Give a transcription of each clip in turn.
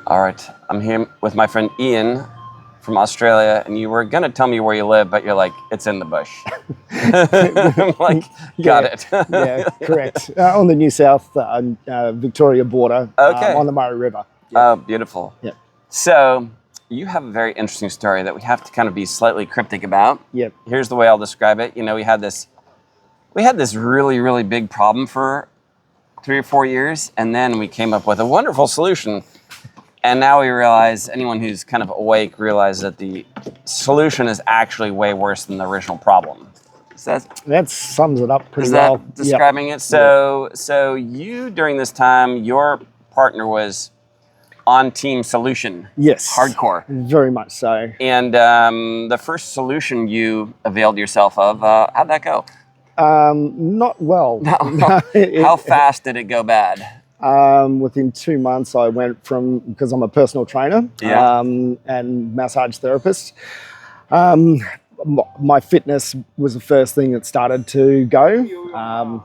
All right, I'm here with my friend Ian from Australia, and you were gonna tell me where you live, but you're like, it's in the bush. I'm like, got Yeah, it. yeah, correct. On the New South Victoria border, Okay. on the Murray River. Yep, Oh, beautiful. yep, So, you have a very interesting story that we have to kind of be slightly cryptic about. yep. Here's the way I'll describe it. You know, we had this really, really big problem for 3 or 4 years, and then we came up with a wonderful solution. And now we realize, anyone who's kind of awake realizes that the solution is actually way worse than the original problem. That sums it up pretty Is well. that describing it? So you, during this time, your partner was on Team Solution. Yes. Hardcore. Very much so. And the first solution you availed yourself of, how'd that go? Not well. How fast did it go bad? Within 2 months, I went from, because I'm a personal trainer Yeah. and massage therapist, my fitness was the first thing that started to go.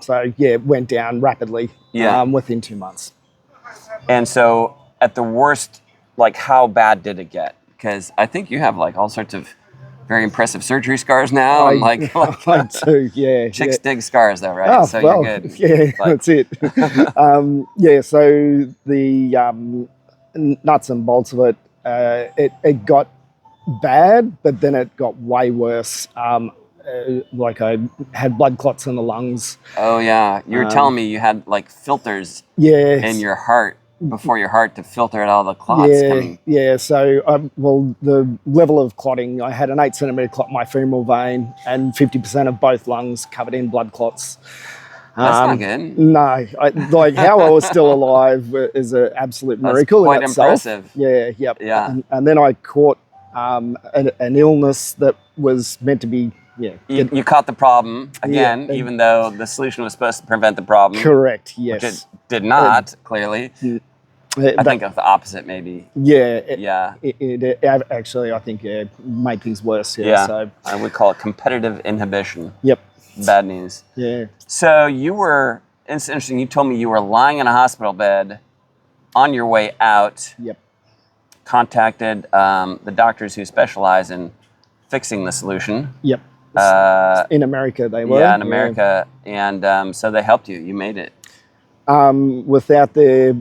So yeah, it went down rapidly within 2 months. And so at the worst, like, how bad did it get? Because I think you have like all sorts of very impressive surgery scars now. And like I do, yeah. chicks yeah. dig scars though, right? Oh, So well, you're good. yeah, Like- that's it. Yeah, so the nuts and bolts of it, it got bad, but then it got way worse. Like I had blood clots in the lungs. Oh yeah. You were telling me you had like filters Yeah. in your heart, before your heart, to filter out all the clots Yeah, coming. yeah. So, well, the level of clotting, I had an 8 centimetre clot in my femoral vein and 50% of both lungs covered in blood clots. That's not good. No, like how I was still alive is an absolute miracle. quite in itself. impressive. Yeah, yep. Yeah. And then I caught an illness that was meant to be, You caught the problem again, Yeah. even though the solution was supposed to prevent the problem. correct. Which Yes. it did not, clearly. I think of the opposite, maybe. Yeah. Yeah. It actually, I think, made things worse. Yeah. So, I would call it competitive inhibition. yep. Bad news. Yeah. So it's interesting, you told me you were lying in a hospital bed on your way out, Yep. contacted the doctors who specialize in fixing the solution. Yep. In America, they were. Yeah, in America. And so they helped you. You made it. Without their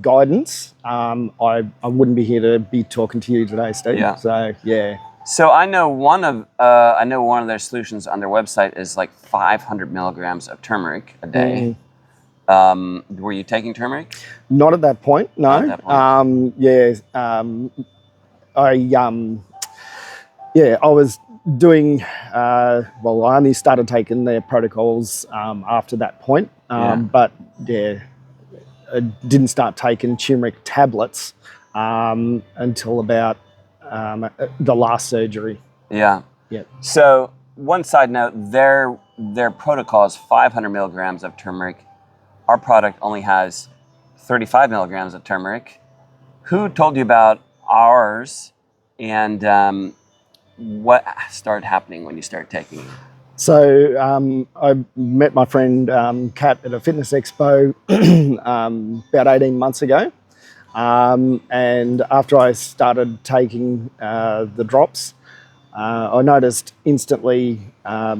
guidance, I wouldn't be here to be talking to you today, Steve. Yeah. So yeah. So I know one of their solutions on their website is like 500 milligrams of turmeric a day. Were you taking turmeric? Not at that point, no. Not at that point. I was doing. I only started taking their protocols after that point. But yeah, I didn't start taking turmeric tablets until about the last surgery. Yeah. Yep. So one side note, their protocol is 500 milligrams of turmeric. Our product only has 35 milligrams of turmeric. Who told you about ours, and what started happening when you started taking it? So I met my friend Kat at a fitness expo about 18 months ago. And after I started taking the drops, I noticed instantly a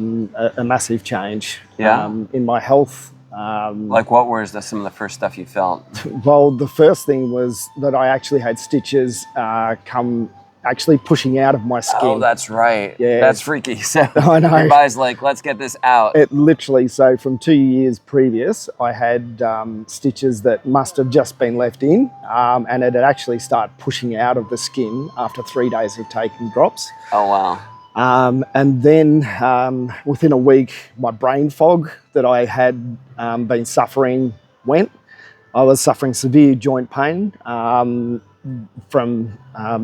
massive change in my health. Like, what was some of the first stuff you felt? Well, the first thing was that I actually had stitches come actually pushing out of my skin. Oh, that's right. Yeah. That's freaky. So I know. your body's like, let's get this out. It literally, so from 2 years previous, I had stitches that must have just been left in, and it had actually started pushing out of the skin after 3 days of taking drops. Oh, wow. And then within a week, my brain fog that I had been suffering went. I was suffering severe joint pain from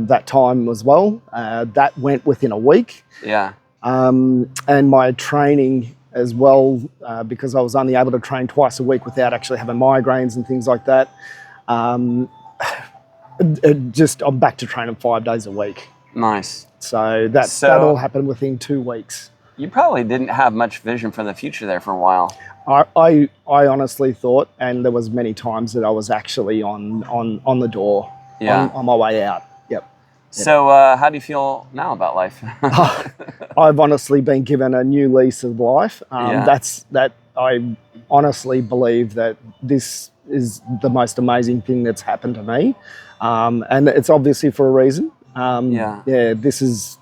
that time as well. That went within a week. Yeah. And my training as well, because I was only able to train twice a week without actually having migraines and things like that. I'm back to training 5 days a week. Nice. So that all happened within 2 weeks. You probably didn't have much vision for the future there for a while. I honestly thought, and there was many times that I was actually on the door. Yeah. on my way out. Yep. So, how do you feel now about life? I've honestly been given a new lease of life. Yeah. I honestly believe that this is the most amazing thing that's happened to me, and it's obviously for a reason. Yeah. This is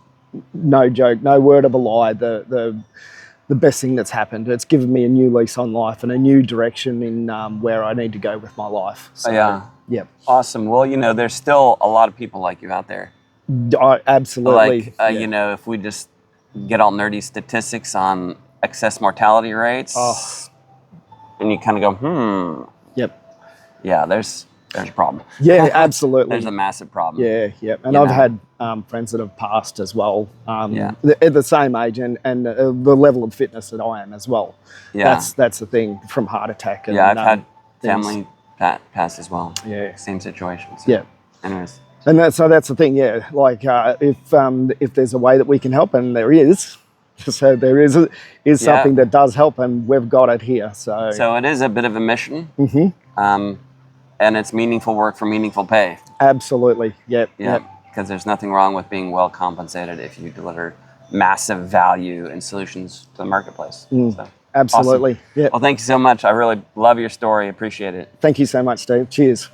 no joke, no word of a lie. The best thing that's happened. It's given me a new lease on life and a new direction in where I need to go with my life. So, Yeah. Yep. Awesome. Well, there's still a lot of people like you out there. Absolutely. Like, if we just get all nerdy statistics on excess mortality rates, Oh. and you kind of go, Yep. yeah, there's a problem. Yeah, absolutely. There's a massive problem. Yeah. And You I've know. had friends that have passed as well, Yeah. at the same age and the level of fitness that I am as well. Yeah. That's the thing, from heart attack. And, Yeah, I've had things. family pass as well. Yeah. Same situation. So. Yeah. Anyways. And that's the thing, yeah. Like if there's a way that we can help, and there is, so there is something that does help, and we've got it here. So it is a bit of a mission, and it's meaningful work for meaningful pay. Absolutely, yep. Yeah, because there's nothing wrong with being well compensated if you deliver massive value and solutions to the marketplace. So, Absolutely, awesome. yeah. Well, thank you so much. I really love your story. Appreciate it. Thank you so much, Steve. Cheers.